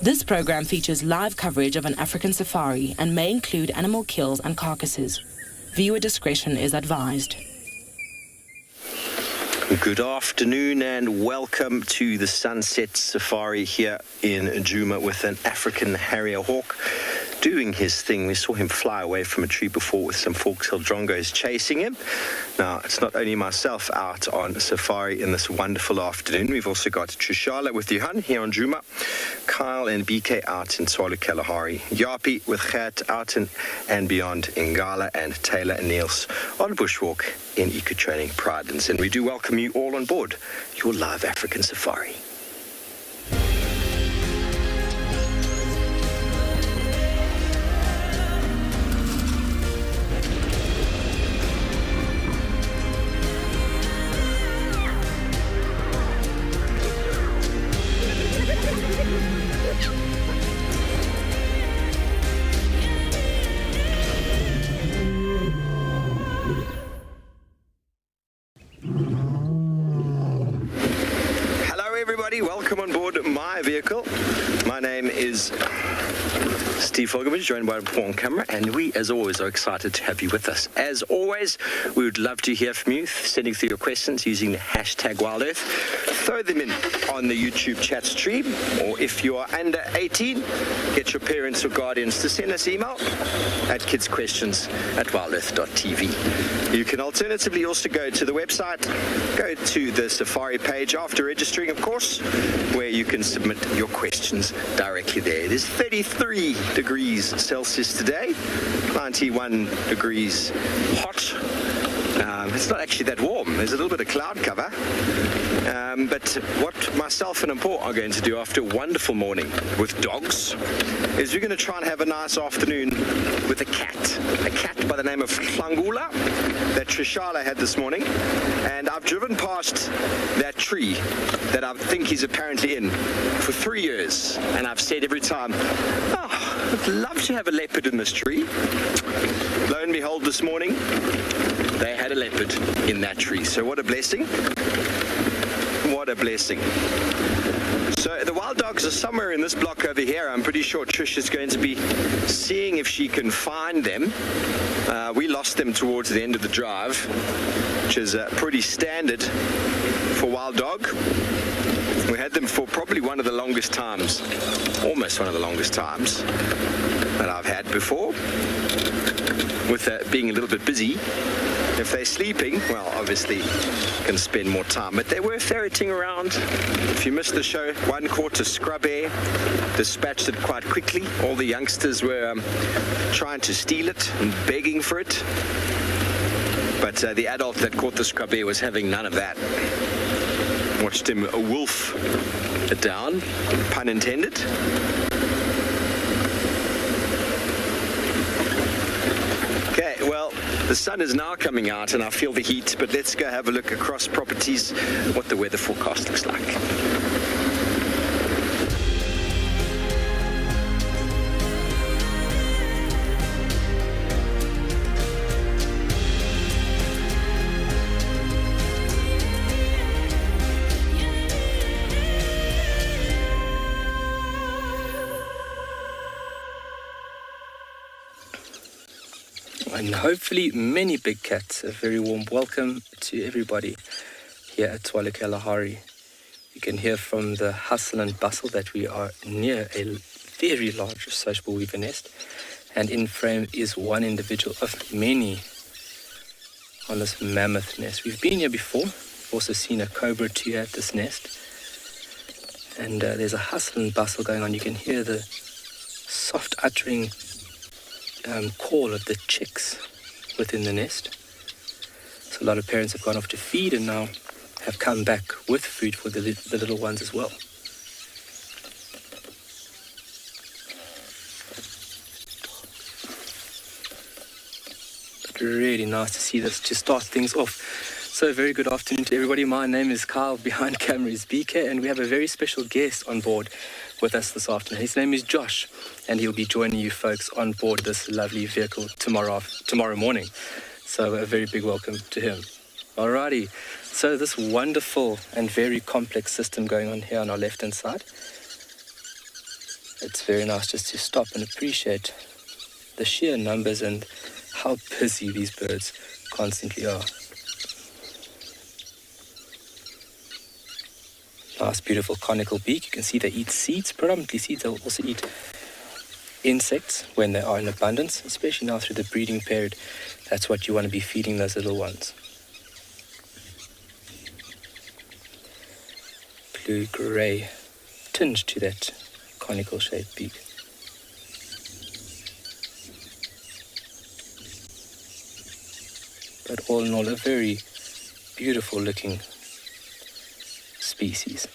This program features live coverage of an African safari and may include animal kills and carcasses. Viewer discretion is advised. Good afternoon and welcome to the Sunset Safari here in Djuma with an African harrier hawk doing his thing. We saw him fly away from a tree before with some Forks Hill drongos chasing him. Now, it's not only myself out on safari in this wonderful afternoon. We've also got Tswalu with Johan here on Djuma, Kyle and BK out in Tswalu Kalahari, Yapi with Gert out in andBeyond in Ngala, and Taylor and Niels on bushwalk in Eco Training Prrivate. And we do welcome you all on board your live African safari. Welcome on board my vehicle. My name is Steve Fulgerman, joined by a on camera, and we, as always, are excited to have you with us. As always, we would love to hear from you, sending through your questions using the hashtag WildEarth. Throw them in on the YouTube chat stream, or if you are under 18, get your parents or guardians to send us email at kidsquestions@wildearth.tv. You can alternatively also go to the website, go to the Safari page after registering, of course, where you can submit your questions directly there. It is 33 degrees Celsius today, 91 degrees hot. It's not actually that warm. There's a little bit of cloud cover. But what myself and Paul are going to do after a wonderful morning with dogs is we're going to try and have a nice afternoon with a cat by the name of Hlangula that Tswalu had this morning. And I've driven past that tree that I think he's apparently in for 3 years. And I've said every time, oh, I'd love to have a leopard in this tree. Lo and behold, this morning, they had a leopard in that tree. So what a blessing. What a blessing. So the wild dogs are somewhere in this block over here. I'm pretty sure Trish is going to be seeing if she can find them. We lost them towards the end of the drive, which is pretty standard for wild dog. We had them for probably one of the longest times, almost one of the longest times that I've had before, with being a little bit busy. If they're sleeping, well, obviously you can spend more time. But they were ferreting around. If you missed the show, one caught a scrub hare, dispatched it quite quickly. All the youngsters were trying to steal it and begging for it. But the adult that caught the scrub hare was having none of that. Watched him wolf it down, pun intended. Okay, well, the sun is now coming out and I feel the heat, but let's go have a look across properties what the weather forecast looks like. And hopefully many big cats. A very warm welcome to everybody here at Tswalu Kalahari. You can hear from the hustle and bustle that we are near a very large sociable weaver nest, and in frame is one individual of many on this mammoth nest. We've been here before. We've also seen a cobra too at this nest, and there's a hustle and bustle going on. You can hear the soft uttering call of the chicks within the nest. So a lot of parents have gone off to feed and now have come back with food for the little ones as well. But really nice to see this to start things off. So very good afternoon to everybody. My name is Kyle, behind camera is BK, and we have a very special guest on board with us this afternoon. His name is Josh, and he'll be joining you folks on board this lovely vehicle tomorrow morning. So a very big welcome to him. Alrighty, so this wonderful and very complex system going on here on our left-hand side. it's very nice just to stop and appreciate the sheer numbers and how busy these birds constantly are. Nice, beautiful conical beak. You can see they eat seeds, predominantly seeds. They'll also eat insects when they are in abundance, especially now through the breeding period. That's what you want to be feeding those little ones. Blue-grey tinge to that conical shaped beak. But all in all, a very beautiful looking species.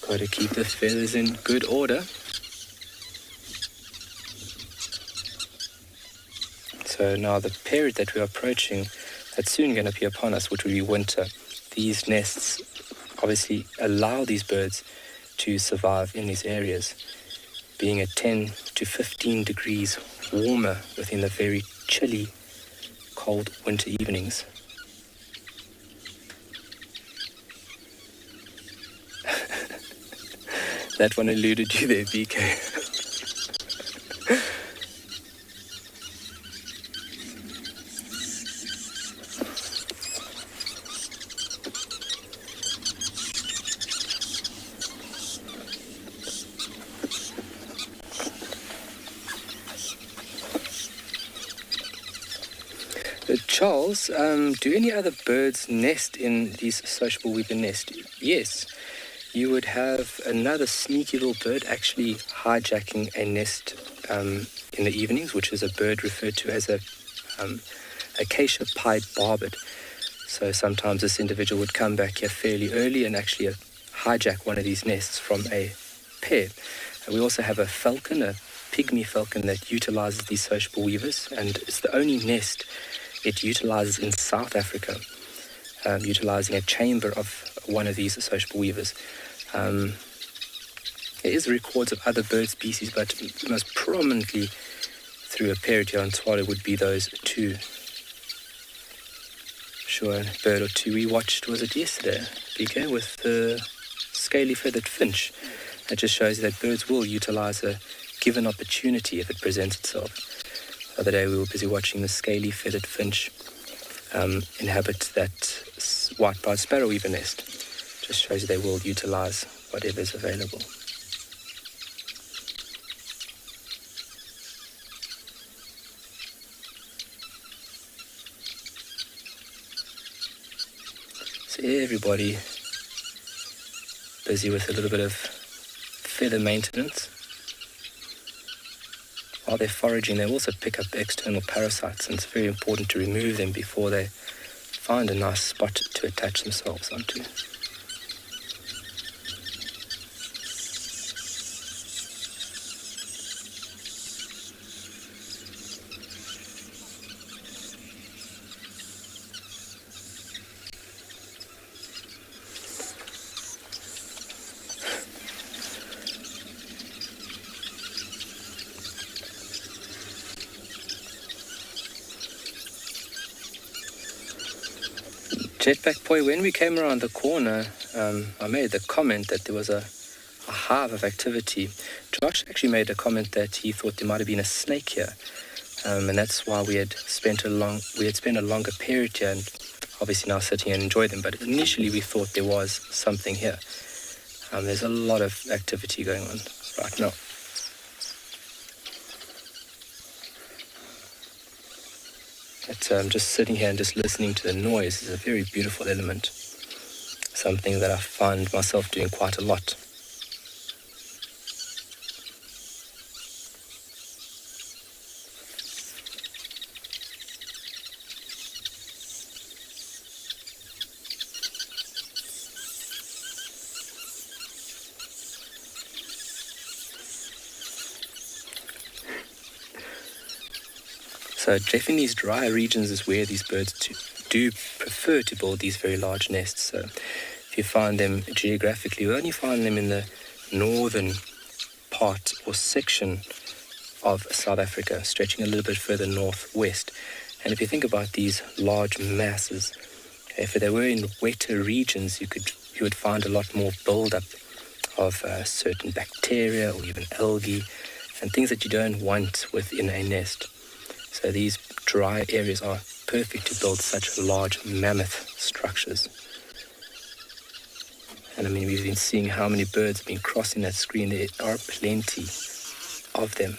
Got to keep the feathers in good order. So now the period that we're approaching, that's soon going to be upon us, which will be winter. These nests obviously allow these birds to survive in these areas, being at 10 to 15 degrees warmer within the very chilly, cold winter evenings. That one eluded you there, BK. Charles, do any other birds nest in these sociable weaver nests? Yes. You would have another sneaky little bird actually hijacking a nest in the evenings, which is a bird referred to as a acacia-pied barbet. So sometimes this individual would come back here fairly early and actually hijack one of these nests from a pair. And we also have a falcon, a pygmy falcon that utilizes these sociable weavers, and it's the only nest it utilizes in South Africa, utilizing a chamber of one of these sociable weavers. There is records of other bird species, but most prominently through a period here on Tswalu would be those two. Sure, a bird or two we watched, was it yesterday, BK, with the scaly feathered finch. That just shows you that birds will utilize a given opportunity if it presents itself. The other day we were busy watching the scaly feathered finch inhabit that white-browed sparrow weaver nest. Just shows you they will utilize whatever is available. So everybody busy with a little bit of feather maintenance. While they're foraging, they also pick up external parasites, and it's very important to remove them before they find a nice spot to attach themselves onto. Jetpack Boy, when we came around the corner, I made the comment that there was a hive of activity. Josh actually made a comment that he thought there might have been a snake here, and that's why we had spent a longer period here, and obviously now sitting here and enjoy them. But initially we thought there was something here. There's a lot of activity going on right now. But just sitting here and just listening to the noise is a very beautiful element. Something that I find myself doing quite a lot. So definitely these drier regions is where these birds do prefer to build these very large nests. So if you find them geographically, you only find them in the northern part or section of South Africa, stretching a little bit further northwest. And if you think about these large masses, if they were in wetter regions, you would find a lot more buildup of certain bacteria or even algae and things that you don't want within a nest. So these dry areas are perfect to build such large mammoth structures. And I mean, we've been seeing how many birds have been crossing that screen. There are plenty of them.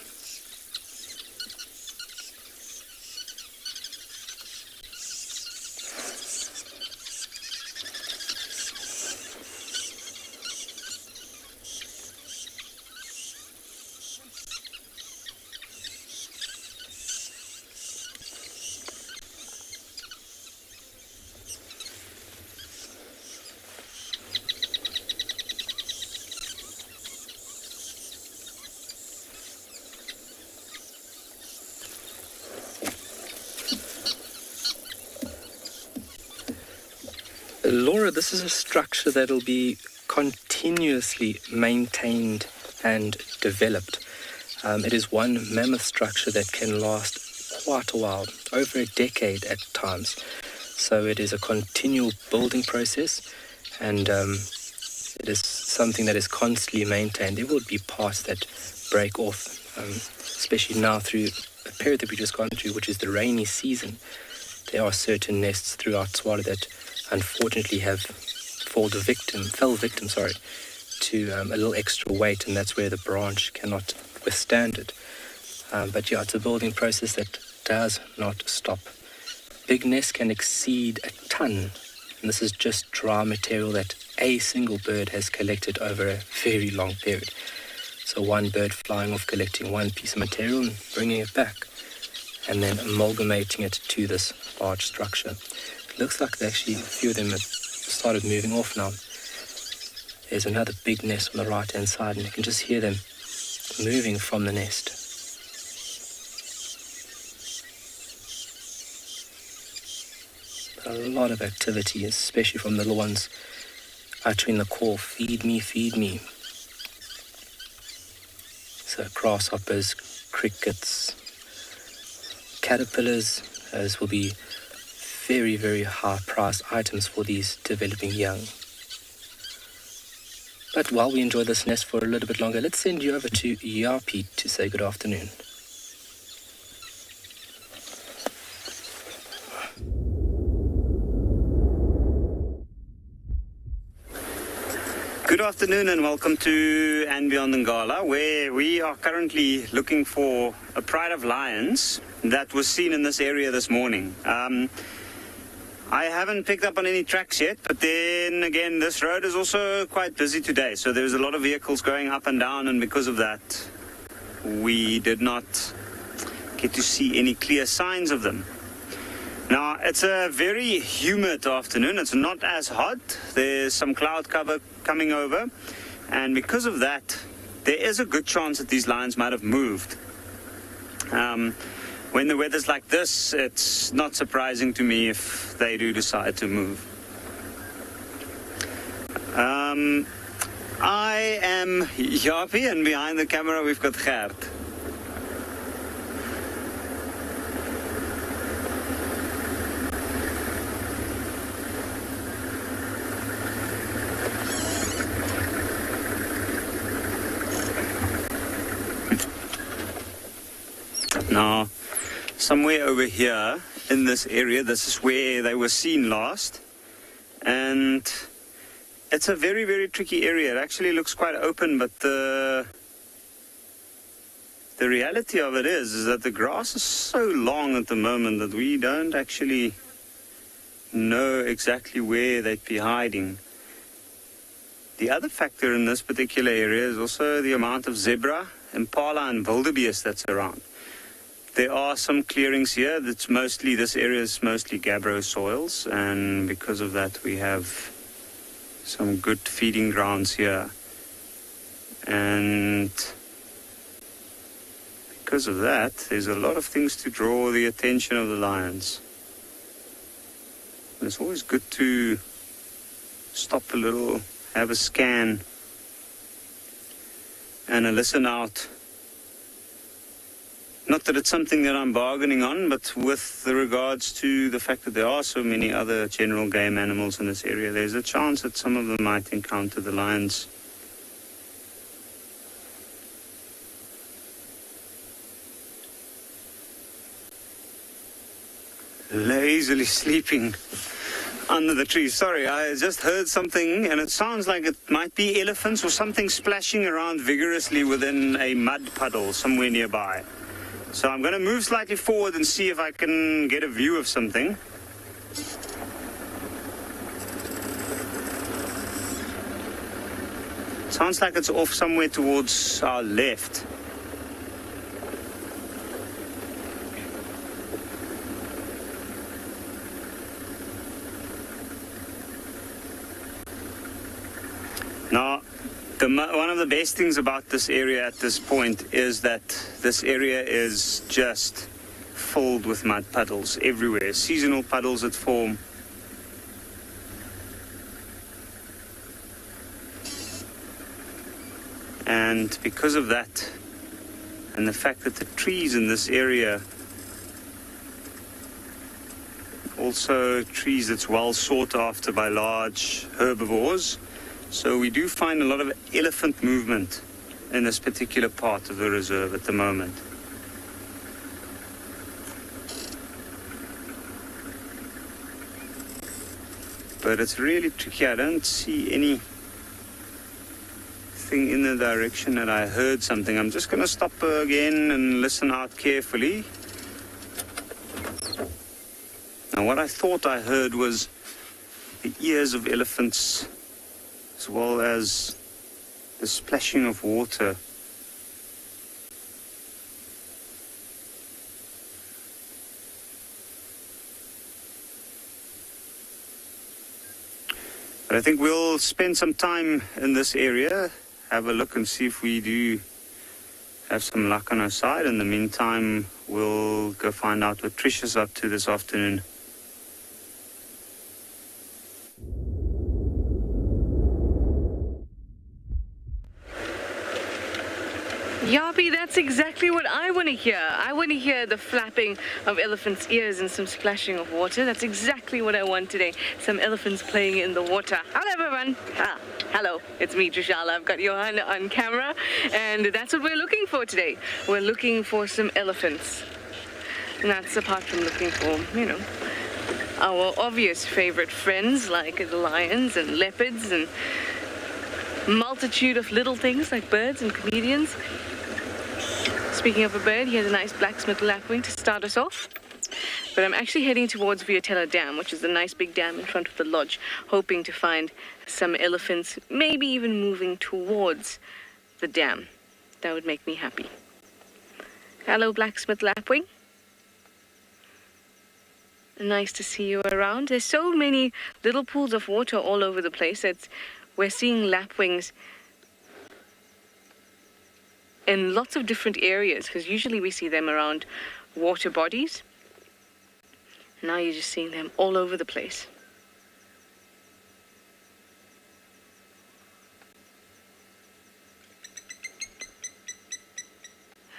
Laura, this is a structure that will be continuously maintained and developed. It is one mammoth structure that can last quite a while, over a decade at times. So it is a continual building process, and it is something that is constantly maintained. There will be parts that break off, especially now through a period that we've just gone through, which is the rainy season. There are certain nests throughout Tswalu that unfortunately have fell victim to a little extra weight, and that's where the branch cannot withstand it. But yeah, it's a building process that does not stop. Big nests can exceed a ton, and this is just dry material that a single bird has collected over a very long period. So one bird flying off, collecting one piece of material and bringing it back, and then amalgamating it to this large structure. Looks like a few of them have started moving off now. There's another big nest on the right hand side, and you can just hear them moving from the nest. A lot of activity, especially from the little ones uttering the call, feed me, feed me. So grasshoppers, crickets, caterpillars, as will be very, very high-priced items for these developing young. But while we enjoy this nest for a little bit longer, let's send you over to Yapi to say good afternoon. Good afternoon and welcome to andBeyond Ngala, where we are currently looking for a pride of lions that was seen in this area this morning. I haven't picked up on any tracks yet, but then again, this road is also quite busy today, so there's a lot of vehicles going up and down, and because of that, we did not get to see any clear signs of them. Now, it's a very humid afternoon. It's not as hot. There's some cloud cover coming over, and because of that, there is a good chance that these lions might have moved. When the weather's like this, it's not surprising to me if they do decide to move. I am Yapi, and behind the camera we've got Gert. Now, somewhere over here in this area, this is where they were seen last, and it's a very, very tricky area. It actually looks quite open, but the reality of it is that the grass is so long at the moment that we don't actually know exactly where they'd be hiding. The other factor in this particular area is also the amount of zebra, impala and wildebeest that's around. There are some clearings here. This area is mostly gabbro soils, and because of that we have some good feeding grounds here. And because of that, there's a lot of things to draw the attention of the lions. And it's always good to stop a little, have a scan and a listen out Not that it's something that I'm bargaining on, but with regards to the fact that there are so many other general game animals in this area, there's a chance that some of them might encounter the lions. Lazily sleeping under the trees. Sorry, I just heard something and it sounds like it might be elephants or something splashing around vigorously within a mud puddle somewhere nearby. So I'm going to move slightly forward and see if I can get a view of something. Sounds like it's off somewhere towards our left. Now, one of the best things about this area at this point is that this area is just filled with mud puddles everywhere, seasonal puddles that form. And because of that, and the fact that the trees in this area, also trees that's well sought after by large herbivores, so we do find a lot of elephant movement in this particular part of the reserve at the moment. But it's really tricky. I don't see anything in the direction that I heard something. I'm just going to stop again and listen out carefully. Now, what I thought I heard was the ears of elephants, as well as the splashing of water. But I think we'll spend some time in this area, have a look and see if we do have some luck on our side. In the meantime, we'll go find out what Trish is up to this afternoon. Yappy, that's exactly what I want to hear. I want to hear the flapping of elephants' ears and some splashing of water. That's exactly what I want today. Some elephants playing in the water. Hello, everyone. Hello, it's me, Trishal. I've got Johan on camera, and that's what we're looking for today. We're looking for some elephants. And that's apart from looking for, you know, our obvious favorite friends like the lions and leopards and multitude of little things like birds and comedians. Speaking of a bird, here's a nice blacksmith lapwing to start us off. But I'm actually heading towards Vuyatela Dam, which is the nice big dam in front of the lodge, hoping to find some elephants, maybe even moving towards the dam. That would make me happy. Hello, blacksmith lapwing. Nice to see you around. There's so many little pools of water all over the place. We're seeing lapwings in lots of different areas, because usually we see them around water bodies. Now you're just seeing them all over the place.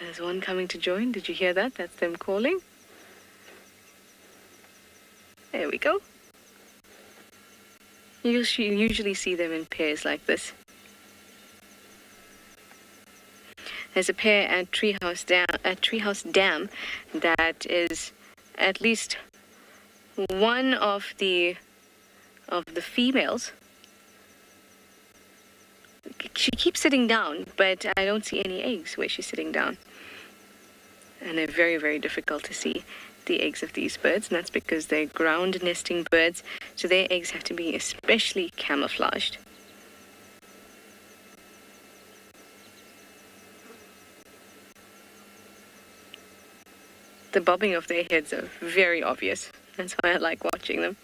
There's one coming to join. Did you hear that? That's them calling. There we go. You usually see them in pairs like this. There's a pair at Treehouse Dam that is at least one of the females. She keeps sitting down, but I don't see any eggs where she's sitting down. And they're very, very difficult to see the eggs of these birds, and that's because they're ground nesting birds, so their eggs have to be especially camouflaged. The bobbing of their heads are very obvious. That's why I like watching them.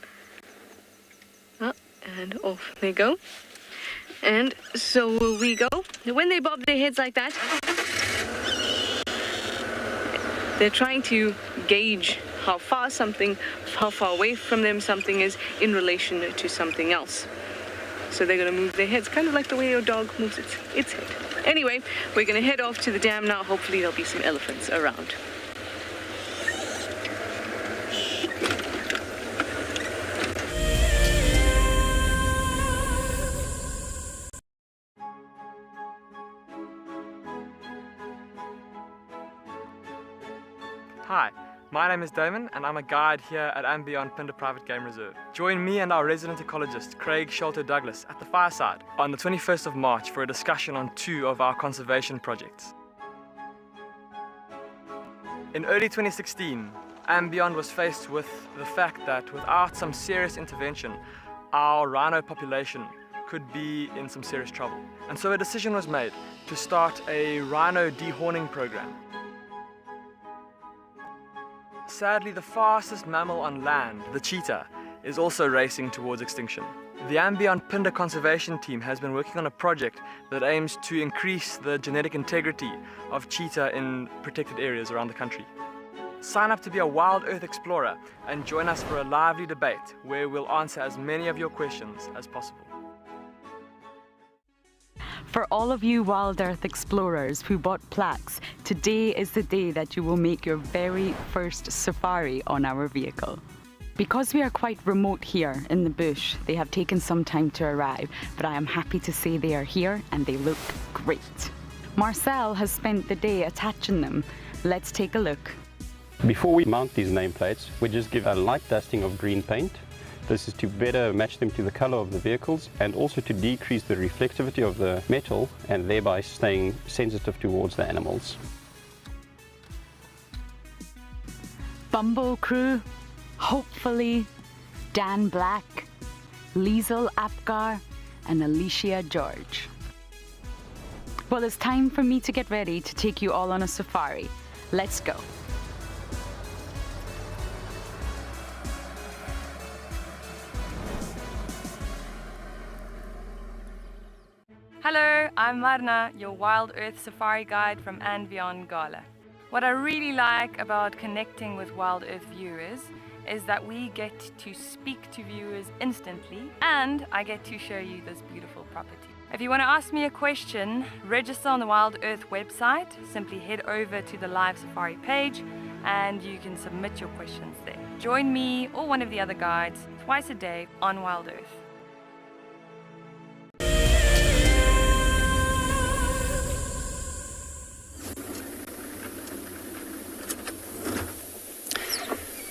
And off they go. And so will we go. When they bob their heads like that, they're trying to gauge how far away from them something is in relation to something else. so they're going to move their heads, kind of like the way your dog moves its head. Anyway, we're going to head off to the dam now. Hopefully there'll be some elephants around. Hi, my name is Damon and I'm a guide here at andBeyond Phinda Private Game Reserve. Join me and our resident ecologist Craig Sholto-Douglas at the fireside on the 21st of March for a discussion on 2 of our conservation projects. In early 2016, andBeyond was faced with the fact that without some serious intervention, our rhino population could be in some serious trouble. And so a decision was made to start a rhino dehorning program. Sadly, the fastest mammal on land, the cheetah, is also racing towards extinction. The andBeyond Phinda conservation team has been working on a project that aims to increase the genetic integrity of cheetah in protected areas around the country. Sign up to be a WildEarth explorer and join us for a lively debate where we'll answer as many of your questions as possible. For all of you WildEarth explorers who bought plaques, today is the day that you will make your very first safari on our vehicle. Because we are quite remote here in the bush, they have taken some time to arrive, but I am happy to say they are here and they look great. Marcel has spent the day attaching them. Let's take a look. Before we mount these nameplates, we just give a light dusting of green paint. This is to better match them to the color of the vehicles and also to decrease the reflectivity of the metal and thereby staying sensitive towards the animals. Bumbo crew, hopefully Dan Black, Liesel Apgar and Alicia George. Well, it's time for me to get ready to take you all on a safari. Let's go. Hello, I'm Marna, your WildEarth Safari Guide from andBeyond Ngala. What I really like about connecting with WildEarth viewers is that we get to speak to viewers instantly and I get to show you this beautiful property. If you want to ask me a question, register on the WildEarth website. Simply head over to the live safari page and you can submit your questions there. Join me or one of the other guides twice a day on WildEarth.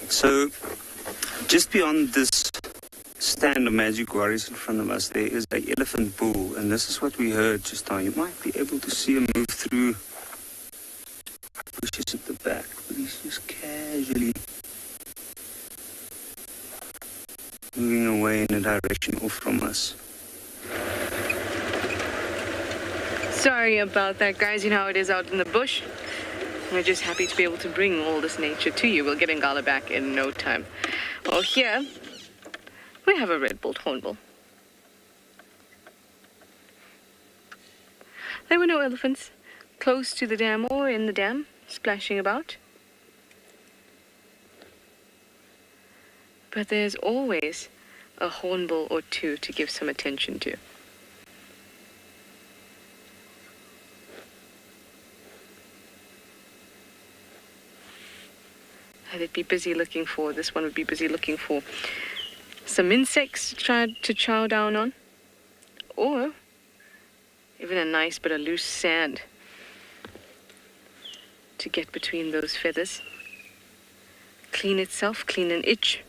So, just beyond this stand of magic warriors in front of us, there is an elephant bull, and this is what we heard just now. You might be able to see him move through bushes at the back, but he's just casually moving away in a direction off from us. Sorry about that, guys. You know how it is out in the bush. We're just happy to be able to bring all this nature to you. We'll get Ngala back in no time. Well, here we have a red-billed hornbill. There were no elephants close to the dam or in the dam, splashing about. But there's always a hornbill or two to give some attention to. They'd be busy looking for, this one would be busy looking for some insects to chow down on, or even a nice bit of loose sand to get between those feathers. Clean itself, clean an itch.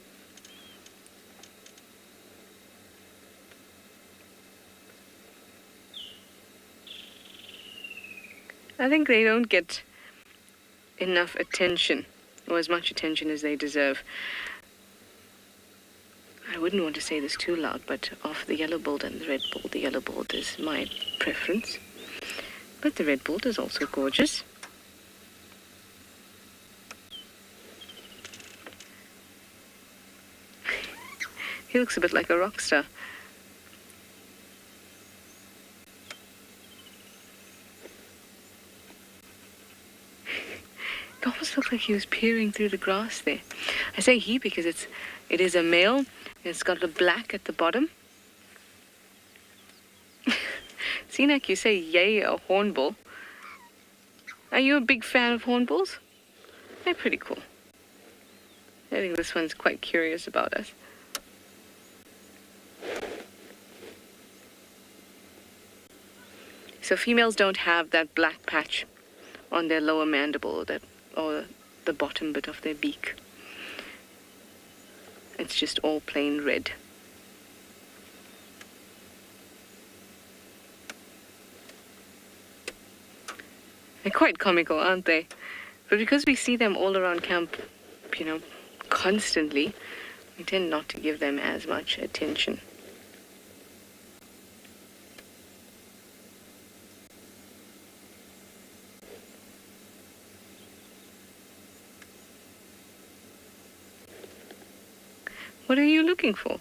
I think they don't get enough attention, or as much attention as they deserve. I wouldn't want to say this too loud, but of the yellow-billed and the red-billed, the yellow-billed is my preference. But the red-billed is also gorgeous. He looks a bit like a rock star. It almost looked like he was peering through the grass there. I say he because it is a male. It's got the black at the bottom. Sinak, you say yay, a hornbill. Are you a big fan of hornbills? They're pretty cool. I think this one's quite curious about us. So females don't have that black patch on their lower mandible or the bottom bit of their beak. It's just all plain red. They're quite comical, aren't they? But because we see them all around camp, you know, constantly, we tend not to give them as much attention. What are you looking for?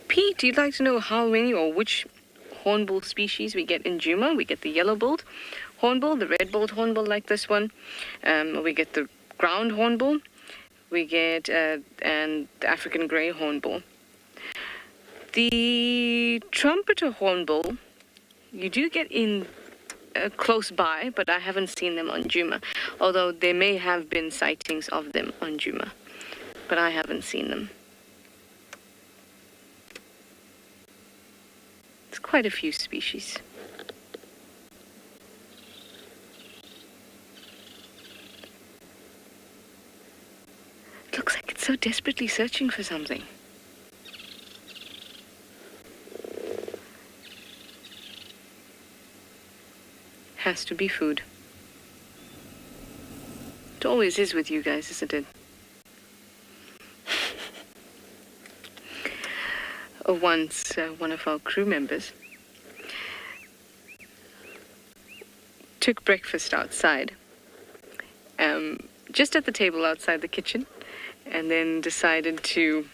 Pete, you'd like to know how many or which hornbill species we get in Djuma? We get the yellow-billed hornbill, the red-billed hornbill like this one. We get the ground hornbill. We get and the African grey hornbill. The trumpeter hornbill, you do get in close by, but I haven't seen them on Djuma, although there may have been sightings of them on Djuma, but I haven't seen them. It's quite a few species. It looks like it's so desperately searching for something. Has to be food. It always is with you guys, isn't it? Once one of our crew members took breakfast outside, just at the table outside the kitchen, and then decided to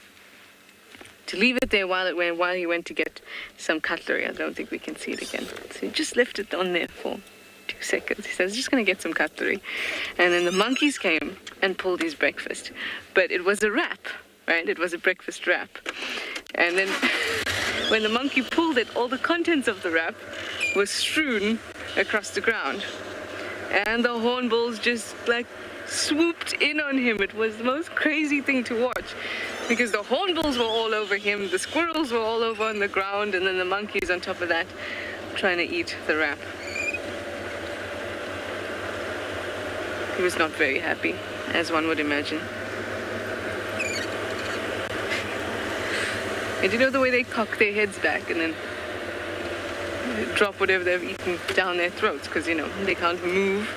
leave it there while he went to get some cutlery. I don't think we can see it again. So he just left it on there for 2 seconds. He says, just going to get some cutlery. And then the monkeys came and pulled his breakfast. But it was a wrap, right? It was a breakfast wrap. And then when the monkey pulled it, all the contents of the wrap was strewn across the ground. And the hornbills just like swooped in on him. It was the most crazy thing to watch, because the hornbills were all over him, the squirrels were all over on the ground, and then the monkeys on top of that trying to eat the wrap. He was not very happy, as one would imagine. And you know the way they cock their heads back and then drop whatever they've eaten down their throats, because, you know, they can't move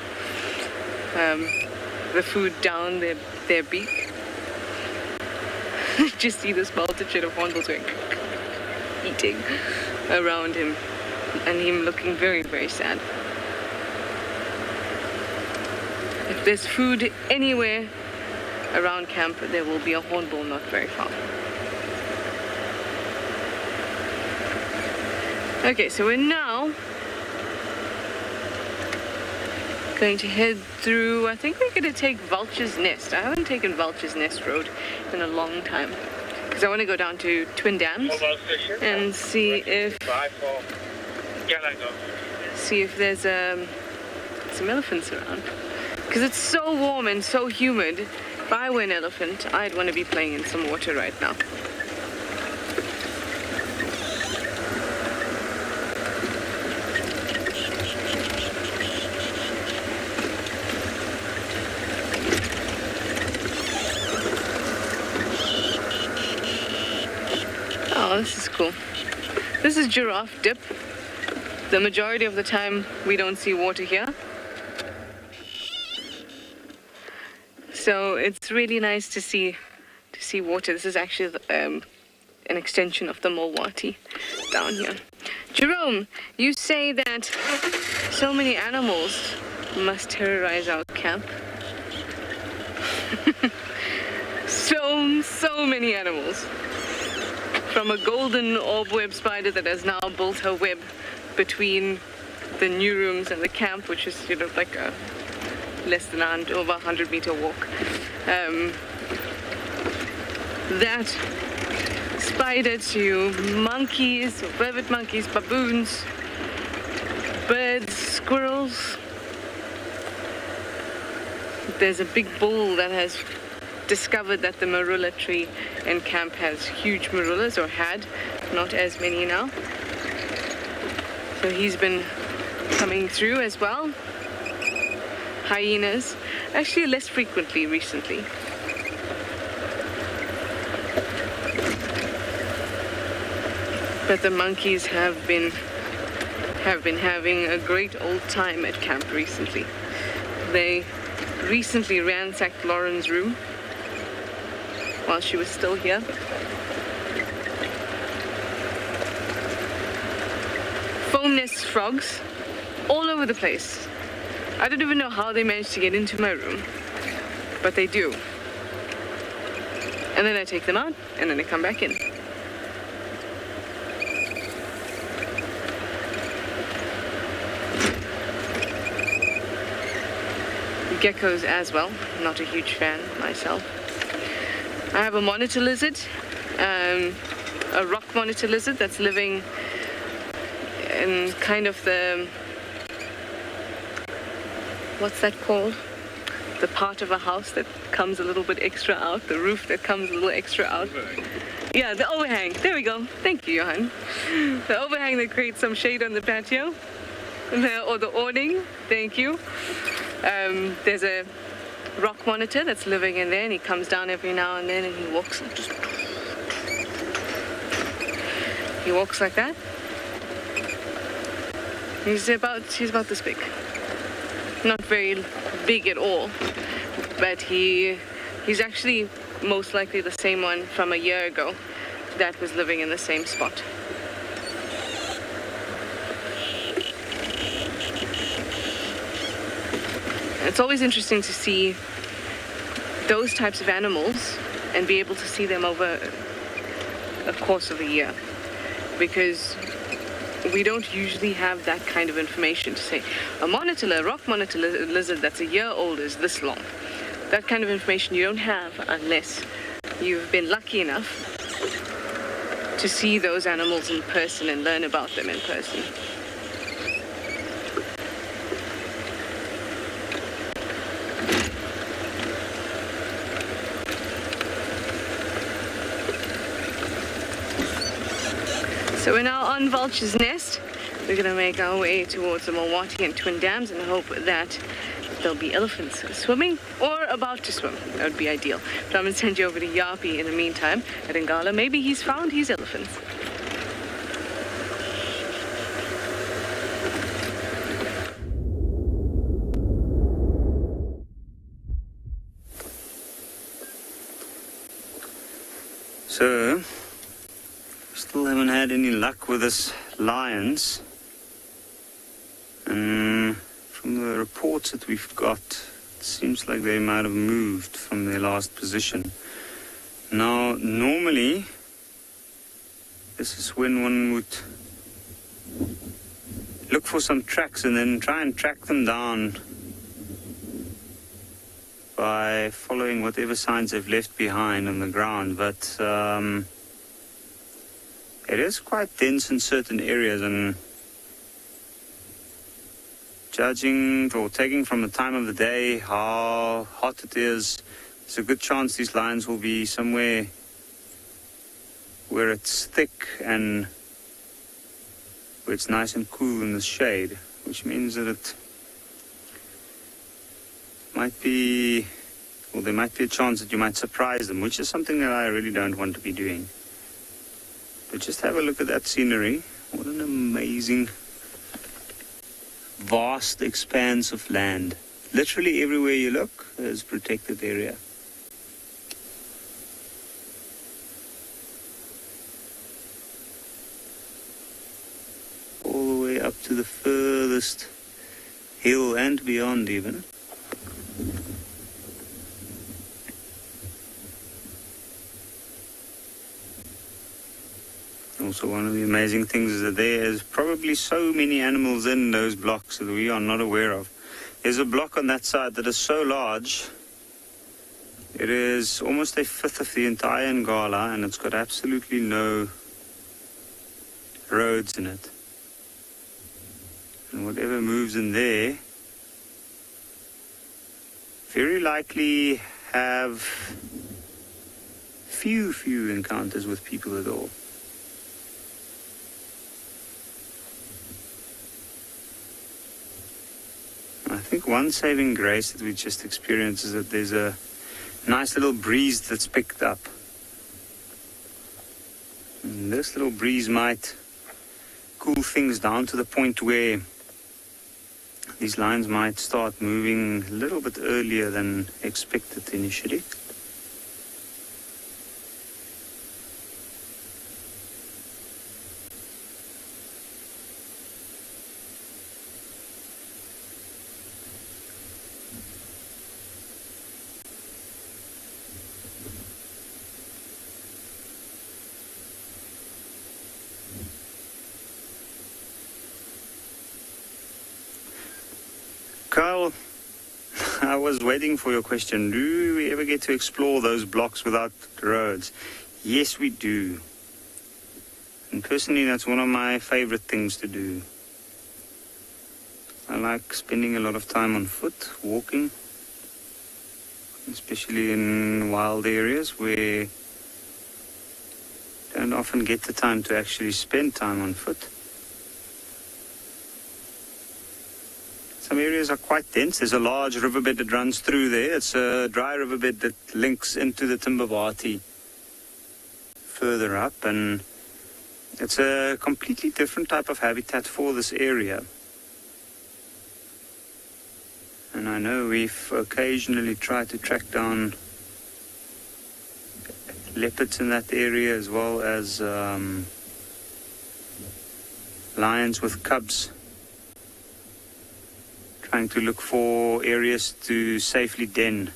the food down their beak. Just see this multitude of hornbills going eating around him, and him looking very, very sad. If there's food anywhere around camp, there will be a hornbill not very far. Okay, so we're now going to head through, I think we're going to take Vulture's Nest. I haven't taken Vulture's Nest Road in a long time, because I want to go down to Twin Dams and see if there's some elephants around. Because it's so warm and so humid. If I were an elephant, I'd want to be playing in some water right now. Oh, this is cool. This is Giraffe Dip. The majority of the time, we don't see water here. So it's really nice to see water. This is actually an extension of the Mulwati down here. Jerome, you say that so many animals must terrorize our camp. so many animals. From a golden orb web spider that has now built her web between the new rooms and the camp, which is, you know, like a less than over 100-meter walk. That spider to monkeys, vervet monkeys, baboons, birds, squirrels. There's a big bull that has discovered that the marula tree in camp has huge marullas, or had, not as many now. So he's been coming through as well. Hyenas, actually less frequently recently. But the monkeys have been having a great old time at camp recently. They recently ransacked Lauren's room while she was still here. Foam nest frogs all over the place. I don't even know how they managed to get into my room, but they do. And then I take them out, and then they come back in. Geckos as well, not a huge fan myself. I have a monitor lizard, a rock monitor lizard that's living in kind of the, what's that called? The part of a house that comes a little bit extra out, the roof that comes a little extra out. Yeah, the overhang. There we go. Thank you, Johan. The overhang that creates some shade on the patio, or the awning. Thank you. There's a rock monitor that's living in there, and he comes down every now and then, and he walks like that. He's about this big. Not very big at all, but he's actually most likely the same one from a year ago that was living in the same spot. It's always interesting to see those types of animals and be able to see them over a course of a year, because we don't usually have that kind of information to say a rock monitor lizard that's a year old is this long. That kind of information you don't have unless you've been lucky enough to see those animals in person and learn about them in person. So we're now on Vulture's Nest. We're going to make our way towards the Milwaukee and Twin Dams and hope that there'll be elephants swimming or about to swim. That would be ideal. But I'm going to send you over to Yapi in the meantime at Ngala. Maybe he's found his elephants. So, still haven't had any luck with this lions. And from the reports that we've got, it seems like they might have moved from their last position. Now, normally, this is when one would look for some tracks and then try and track them down by following whatever signs they've left behind on the ground. But it is quite dense in certain areas, and judging or taking from the time of the day, how hot it is, there's a good chance these lions will be somewhere where it's thick and where it's nice and cool in the shade, which means that it might be, well, there might be a chance that you might surprise them, which is something that I really don't want to be doing. But just have a look at that scenery. What an amazing, vast expanse of land. Literally everywhere you look is protected area. All the way up to the furthest hill and beyond even. Also, one of the amazing things is that there is probably so many animals in those blocks that we are not aware of. There's a block on that side that is so large, It is almost a fifth of the entire Ngala, and it's got absolutely no roads in it. And whatever moves in there very likely have few encounters with people at all. I think one saving grace that we just experienced is that there's a nice little breeze that's picked up. And this little breeze might cool things down to the point where these lines might start moving a little bit earlier than expected initially. Carl, I was waiting for your question. Do we ever get to explore those blocks without roads? Yes, we do. And personally, that's one of my favorite things to do. I like spending a lot of time on foot, walking, especially in wild areas where you don't often get the time to actually spend time on foot. Some areas are quite dense. There's a large riverbed that runs through there. It's a dry riverbed that links into the Timbavati further up, and it's a completely different type of habitat for this area. And I know we've occasionally tried to track down leopards in that area, as well as lions with cubs, trying to look for areas to safely den.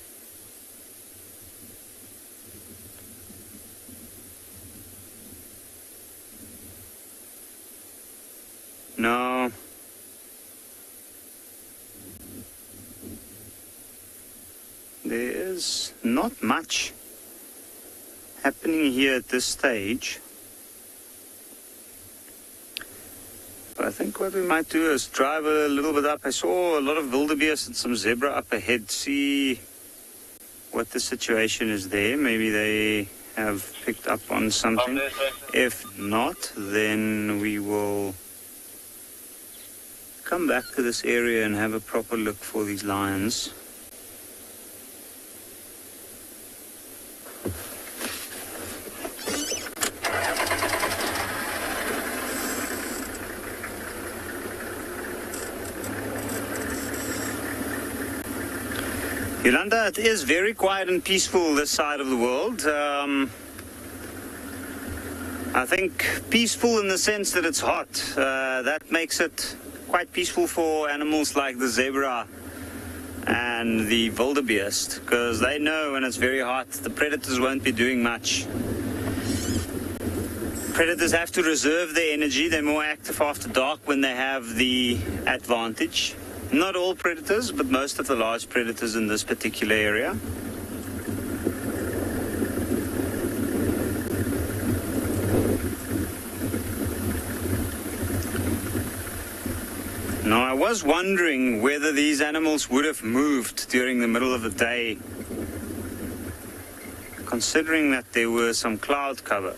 Now, there is not much happening here at this stage. I think what we might do is drive a little bit up. I saw a lot of wildebeest and some zebra up ahead. See what the situation is there. Maybe they have picked up on something. If not, then we will come back to this area and have a proper look for these lions. Yolanda, it is very quiet and peaceful this side of the world. I think peaceful in the sense that it's hot. That makes it quite peaceful for animals like the zebra and the wildebeest, because they know when it's very hot, the predators won't be doing much. Predators have to reserve their energy. They're more active after dark when they have the advantage. Not all predators, but most of the large predators in this particular area. Now, I was wondering whether these animals would have moved during the middle of the day, considering that there were some cloud cover.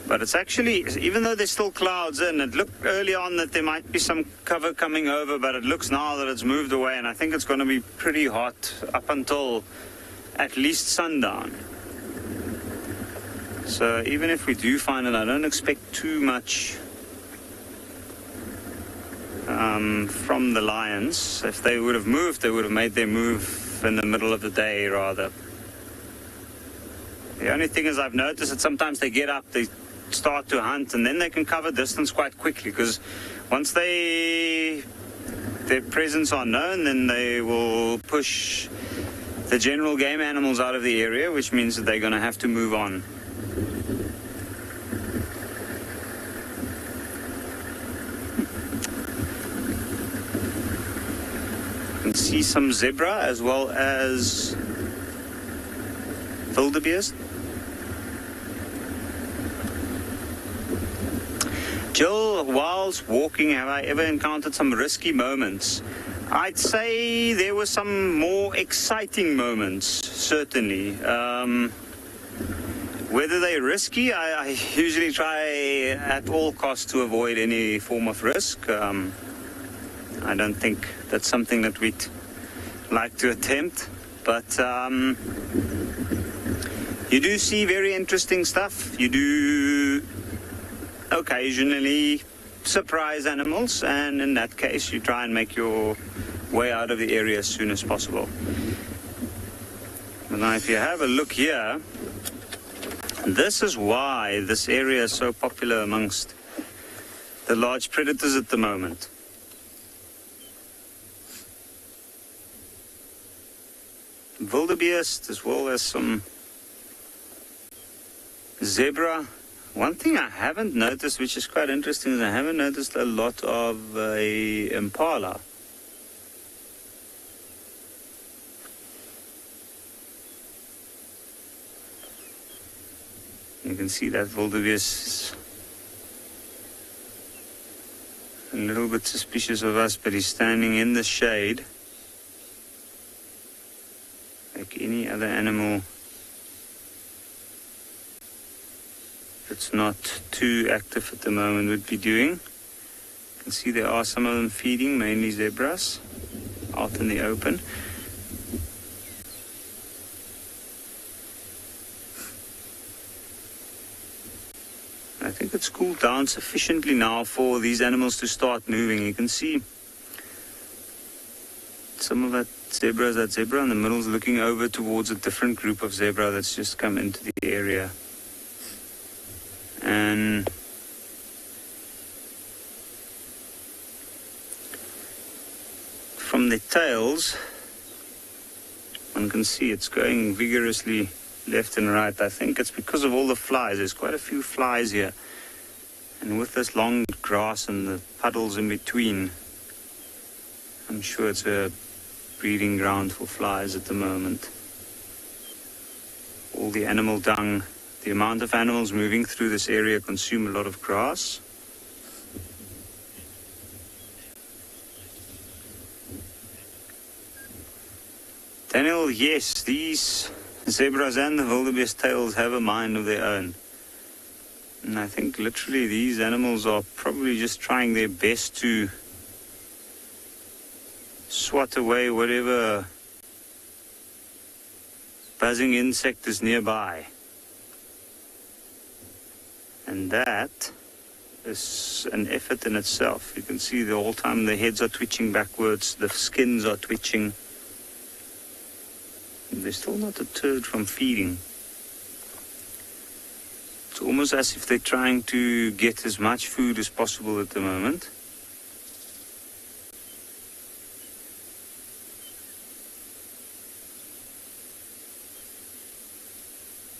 But it's actually, even though there's still clouds in, it looked early on that there might be some cover coming over, but it looks now that it's moved away, and I think it's going to be pretty hot up until at least sundown. So even if we do find it, I don't expect too much from the lions. If they would have moved, they would have made their move in the middle of the day rather. The only thing is I've noticed that sometimes they get up, they start to hunt, and then they can cover distance quite quickly, because once their presence are known, then they will push the general game animals out of the area, which means that they're going to have to move on. You can see some zebra as well as wildebeest. Jill, whilst walking, have I ever encountered some risky moments? I'd say there were some more exciting moments, certainly. Whether they're risky, I usually try at all costs to avoid any form of risk. I don't think that's something that we'd like to attempt, but you do see very interesting stuff. You do occasionally surprise animals, and in that case you try and make your way out of the area as soon as possible. But now if you have a look here, this is why this area is so popular amongst the large predators at the moment. Wildebeest as well as some zebra. One thing I haven't noticed, which is quite interesting, is I haven't noticed a lot of impala. You can see that wildebeest is a little bit suspicious of us, but he's standing in the shade like any other animal that's not too active at the moment would be doing. You can see there are some of them feeding, mainly zebras, out in the open. I think it's cooled down sufficiently now for these animals to start moving. You can see some of that zebra in the middle is looking over towards a different group of zebra that's just come into the area. And from the tails, one can see it's going vigorously left and right. I think it's because of all the flies. There's quite a few flies here. And with this long grass and the puddles in between, I'm sure it's a breeding ground for flies at the moment. All the animal dung, the amount of animals moving through this area consume a lot of grass. Daniel, yes, these zebras and the wildebeest tails have a mind of their own. And I think literally these animals are probably just trying their best to swat away whatever buzzing insect is nearby. And that is an effort in itself. You can see the whole time the heads are twitching backwards, the skins are twitching. They're still not deterred from feeding. It's almost as if they're trying to get as much food as possible at the moment.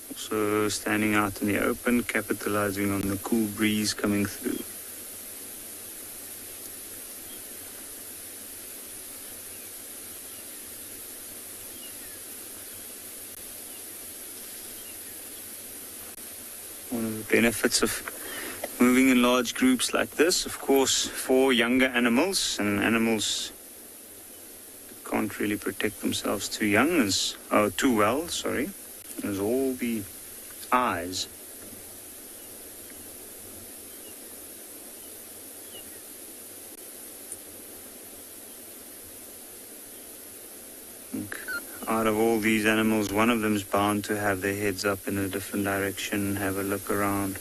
Also standing out in the open, capitalizing on the cool breeze coming through. One of the benefits of moving in large groups like this, of course, for younger animals and animals that can't really protect themselves too well, is all the eyes. Out of all these animals, one of them is bound to have their heads up in a different direction, have a look around.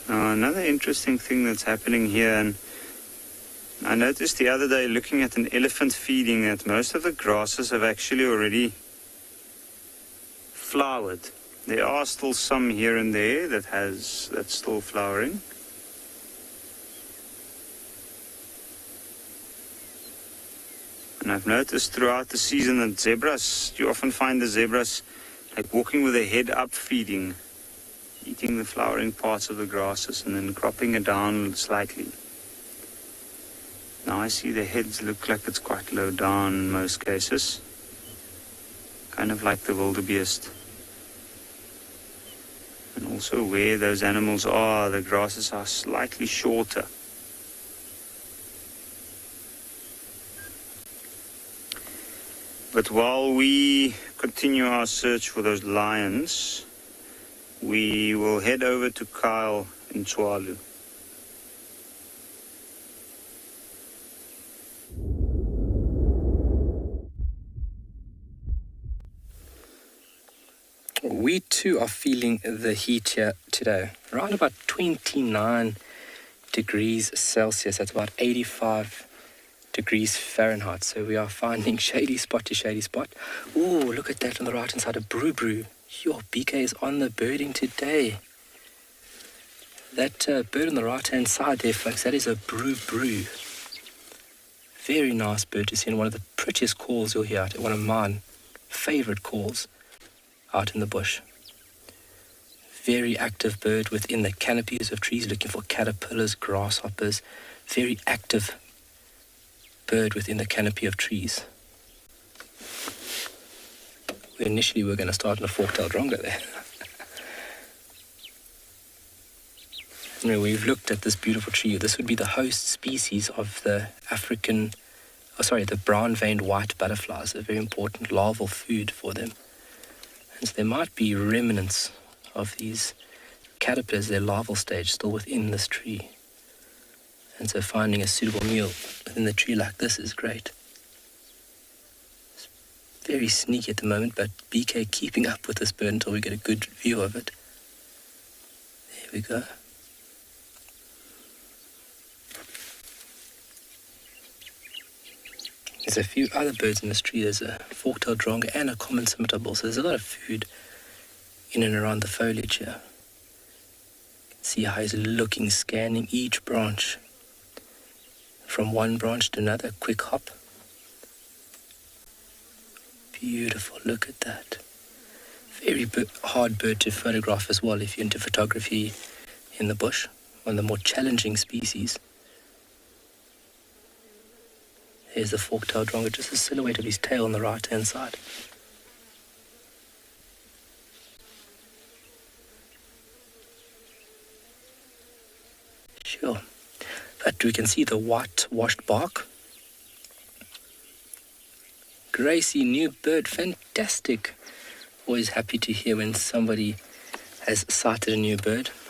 Now, another interesting thing that's happening here, and I noticed the other day looking at an elephant feeding that most of the grasses have actually already flowered. There are still some here and there that's still flowering. And I've noticed throughout the season that zebras, you often find the zebras like walking with their head up feeding, eating the flowering parts of the grasses and then cropping it down slightly. Now I see the heads look like it's quite low down in most cases, kind of like the wildebeest. And also where those animals are, the grasses are slightly shorter. But while we continue our search for those lions, we will head over to Kyle in Tswalu. We too are feeling the heat here today. Around about 29 degrees Celsius, that's about 85 degrees Fahrenheit. So we are finding shady spot to shady spot. Ooh, look at that on the right hand side, a brew. Your BK is on the birding today. That bird on the right hand side there, folks, that is a brew. Very nice bird to see, and one of the prettiest calls you'll hear, one of mine favorite calls out in the bush. Very active bird within the canopies of trees, looking for caterpillars, grasshoppers. Very active bird within the canopy of trees. Initially we were going to start in a fork-tailed drongo there. Anyway, we've looked at this beautiful tree. This would be the host species of the the brown-veined white butterflies, a very important larval food for them. And so there might be remnants of these caterpillars, their larval stage, still within this tree. And so finding a suitable meal within the tree like this is great. It's very sneaky at the moment, but BK keeping up with this bird until we get a good view of it. There we go. There's a few other birds in this tree. There's a fork-tailed drongo and a common scimitar bull. So there's a lot of food in and around the foliage here. You can see how he's looking, scanning each branch. From one branch to another, quick hop. Beautiful, look at that. Very hard bird to photograph as well if you're into photography in the bush. One of the more challenging species. Here's the fork-tailed drongo, just a silhouette of his tail on the right-hand side. Sure. But we can see the white-washed bark. Gracie, new bird, fantastic. Always happy to hear when somebody has sighted a new bird.